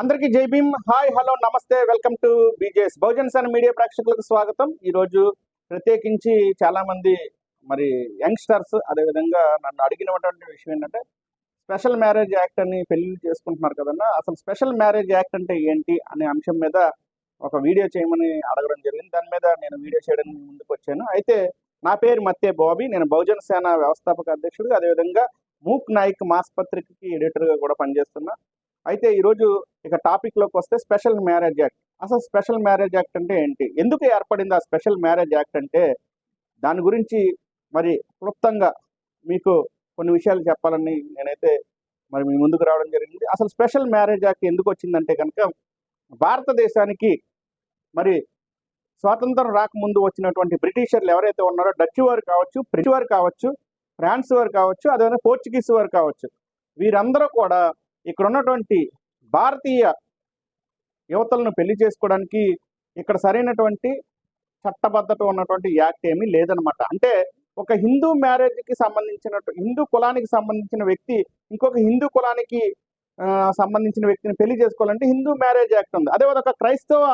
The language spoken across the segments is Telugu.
అందరికీ జై భీమ్. హాయ్, హలో, నమస్తే, వెల్కమ్ టు బీజేఎస్ బహుజన్ సేన మీడియా ప్రేక్షకులకు స్వాగతం. ఈరోజు ప్రత్యేకించి చాలా మంది మరి యంగ్స్టర్స్ అదేవిధంగా నన్ను అడిగినటువంటి విషయం ఏంటంటే, స్పెషల్ మ్యారేజ్ యాక్ట్ అని పెళ్లి చేసుకుంటున్నారు కదన్నా, అసలు స్పెషల్ మ్యారేజ్ యాక్ట్ అంటే ఏంటి అనే అంశం మీద ఒక వీడియో చేయమని అడగడం జరిగింది. దాని మీద నేను వీడియో చేయడానికి ముందుకు వచ్చాను. అయితే నా పేరు మత్తే బాబీ, నేను బహుజన సేన వ్యవస్థాపక అధ్యక్షుడు, అదేవిధంగా మూక్ నాయక్ మాస్ పత్రికకి ఎడిటర్గా కూడా పనిచేస్తున్నా. అయితే ఈరోజు ఇక టాపిక్లోకి వస్తే స్పెషల్ మ్యారేజ్ యాక్ట్. అసలు స్పెషల్ మ్యారేజ్ యాక్ట్ అంటే ఏంటి, ఎందుకు ఏర్పడింది ఆ స్పెషల్ మ్యారేజ్ యాక్ట్ అంటే, దాని గురించి మరి క్లుప్తంగా మీకు కొన్ని విషయాలు చెప్పాలని నేనైతే మరి మీ ముందుకు రావడం జరిగింది. అసలు స్పెషల్ మ్యారేజ్ యాక్ట్ ఎందుకు వచ్చిందంటే కనుక, భారతదేశానికి మరి స్వాతంత్రం రాకముందు వచ్చినటువంటి బ్రిటిషర్లు ఎవరైతే ఉన్నారో, డచ్ వారు కావచ్చు, బ్రిటిష్ వారు కావచ్చు, ఫ్రాన్స్ వారు కావచ్చు, అదేవిధంగా పోర్చుగీస్ వారు కావచ్చు, వీరందరూ కూడా ఇక్కడ ఉన్నటువంటి భారతీయ యువతలను పెళ్లి చేసుకోవడానికి ఇక్కడ సరైనటువంటి చట్టబద్ధత ఉన్నటువంటి యాక్ట్ ఏమీ లేదనమాట. అంటే ఒక హిందూ మ్యారేజ్కి సంబంధించినట్టు, హిందూ కులానికి సంబంధించిన వ్యక్తి ఇంకొక హిందూ కులానికి సంబంధించిన వ్యక్తిని పెళ్లి చేసుకోవాలంటే హిందూ మ్యారేజ్ యాక్ట్ ఉంది. అదే ఒక క్రైస్తవ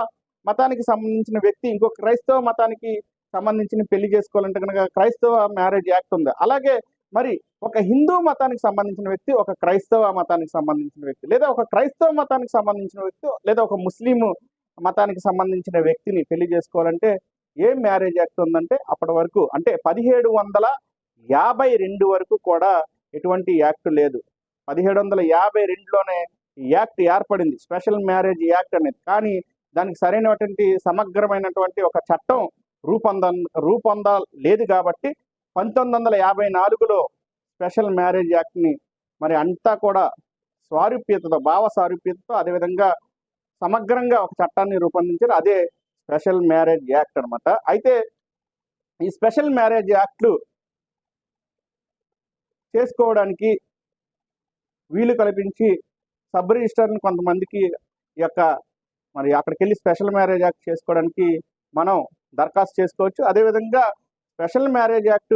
మతానికి సంబంధించిన వ్యక్తి ఇంకొక క్రైస్తవ మతానికి సంబంధించిన పెళ్లి చేసుకోవాలంటే కనుక క్రైస్తవ మ్యారేజ్ యాక్ట్ ఉంది. అలాగే మరి ఒక హిందూ మతానికి సంబంధించిన వ్యక్తి ఒక క్రైస్తవ మతానికి సంబంధించిన వ్యక్తి, లేదా ఒక క్రైస్తవ మతానికి సంబంధించిన వ్యక్తి, లేదా ఒక ముస్లిం మతానికి సంబంధించిన వ్యక్తిని పెళ్లి చేసుకోవాలంటే ఏం మ్యారేజ్ యాక్ట్ ఉందంటే, అప్పటి వరకు అంటే 1752 వరకు కూడా ఎటువంటి యాక్ట్ లేదు. 1752లోనే ఈ యాక్ట్ ఏర్పడింది, స్పెషల్ మ్యారేజ్ యాక్ట్ అనేది. కానీ దానికి సరైనటువంటి సమగ్రమైనటువంటి ఒక చట్టం రూపొంద లేదు కాబట్టి 1954లో స్పెషల్ మ్యారేజ్ యాక్ట్ని మరి అంతా కూడా భావ సారూప్యతతో అదేవిధంగా సమగ్రంగా ఒక చట్టాన్ని రూపొందించారు. అదే స్పెషల్ మ్యారేజ్ యాక్ట్ అనమాట. అయితే ఈ స్పెషల్ మ్యారేజ్ యాక్ట్లు చేసుకోవడానికి వీలు కల్పించి సబ్ రిజిస్టర్ని కొంతమందికి మరి అక్కడికి వెళ్ళి స్పెషల్ మ్యారేజ్ యాక్ట్ చేసుకోవడానికి మనం దరఖాస్తు చేసుకోవచ్చు. అదేవిధంగా స్పెషల్ మ్యారేజ్ యాక్ట్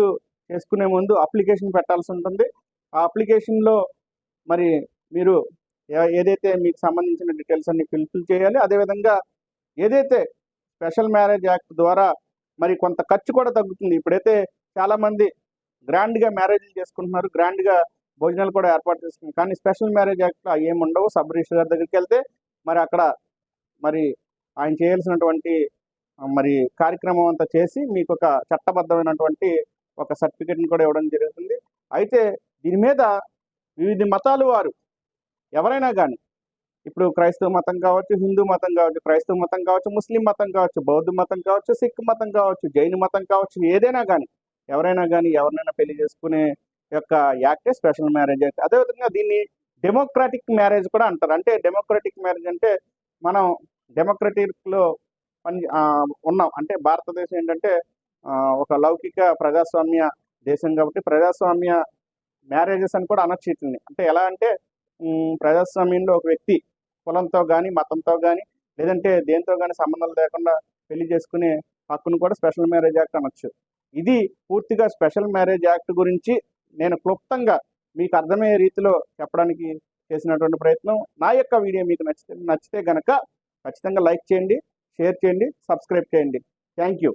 చేసుకునే ముందు అప్లికేషన్ పెట్టాల్సి ఉంటుంది. ఆ అప్లికేషన్లో మరి మీరు ఏదైతే మీకు సంబంధించిన డీటెయిల్స్ అన్ని ఫిల్ చేయాలి. అదేవిధంగా ఏదైతే స్పెషల్ మ్యారేజ్ యాక్ట్ ద్వారా మరి కొంత ఖర్చు కూడా తగ్గుతుంది. ఇప్పుడైతే చాలామంది గ్రాండ్గా మ్యారేజ్లు చేసుకుంటున్నారు, గ్రాండ్గా భోజనాలు కూడా ఏర్పాటు చేస్తున్నారు. కానీ స్పెషల్ మ్యారేజ్ యాక్ట్లో ఏమి ఉండవు. సబ్ రిజిస్టర్ గారి దగ్గరికి వెళ్తే మరి అక్కడ మరి ఆయన చేయాల్సినటువంటి మరి కార్యక్రమం అంతా చేసి మీకు ఒక చట్టబద్ధమైనటువంటి ఒక సర్టిఫికెట్ని కూడా ఇవ్వడం జరుగుతుంది. అయితే దీని మీద వివిధ మతాలు వారు ఎవరైనా కానీ, ఇప్పుడు క్రైస్తవ మతం కావచ్చు, హిందూ మతం కావచ్చు, క్రైస్తవ మతం కావచ్చు, ముస్లిం మతం కావచ్చు, బౌద్ధ మతం కావచ్చు, సిక్ మతం కావచ్చు, జైన్ మతం కావచ్చు, ఏదైనా కానీ ఎవరైనా కానీ ఎవరినైనా పెళ్లి చేసుకునే యొక్క యాక్టే స్పెషల్ మ్యారేజ్ యాక్ట్. అదేవిధంగా దీన్ని డెమోక్రాటిక్ మ్యారేజ్ కూడా అంటారు. అంటే డెమోక్రాటిక్ మ్యారేజ్ అంటే మనం డెమోక్రటిక్లో ఉన్నాం. అంటే భారతదేశం ఏంటంటే ఒక లౌకిక ప్రజాస్వామ్య దేశం కాబట్టి ప్రజాస్వామ్య మ్యారేజెస్ అని కూడా అనొచ్చు వీటిని. అంటే ఎలా అంటే ప్రజాస్వామ్యంలో ఒక వ్యక్తి కులంతో కానీ, మతంతో కానీ, లేదంటే దేంతో కానీ సంబంధాలు లేకుండా పెళ్లి చేసుకునే హక్కును కూడా స్పెషల్ మ్యారేజ్ యాక్ట్ అనొచ్చు. ఇది పూర్తిగా స్పెషల్ మ్యారేజ్ యాక్ట్ గురించి నేను క్లుప్తంగా మీకు అర్థమయ్యే రీతిలో చెప్పడానికి చేసినటువంటి ప్రయత్నం. నా యొక్క వీడియో మీకు నచ్చితే కనుక ఖచ్చితంగా లైక్ చేయండి, షేర్ చేయండి, సబ్స్క్రైబ్ చేయండి. Thank you.